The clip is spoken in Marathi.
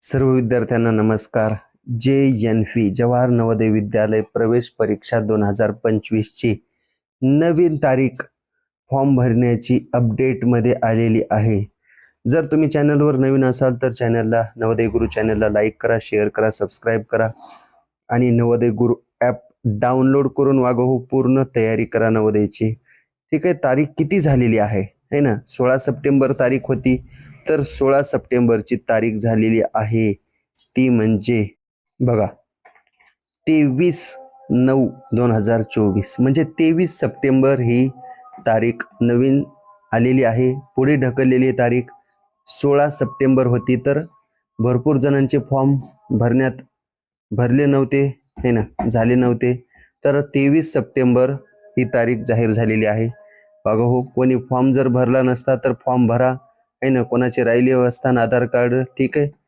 सर्व विद्यार्थ्यांना नमस्कार. JNV जवाहर नवोदय विद्यालय प्रवेश परीक्षा 2025 ची नवीन तारीख फॉर्म भरण्याची अपडेटमध्ये आलेली आहे. जर तुम्ही चॅनलवर नवीन असाल तर चॅनलला नवोदय गुरु चॅनलला लाईक करा, शेअर करा, सबस्क्राईब करा आणि नवोदय गुरु ॲप डाउनलोड करून वागहो पूर्ण तयारी करा नवोदयची. ठीक आहे. तारीख किती झालेली आहे है ना? 16 सप्टेंबर तारीख होती, तर 16 सप्टेंबरची तारीख झालेली आहे ती म्हणजे बघा 23/9/2024 म्हणजे 23 सप्टेंबर ही तारीख नवीन आलेली आहे. पुढे ढकललेली तारीख 16 सप्टेंबर होती, तर भरपूर जणांचे फॉर्म भरले नव्हते है ना, झाले नव्हते, तर 23 सप्टेंबर ही तारीख जाहीर झालेली आहे. बघा हो, कोणी फॉर्म जर भरला नसता तर फॉर्म भरा है ना, कोणाचे राहिले असताना आधार कार्ड ठीक आहे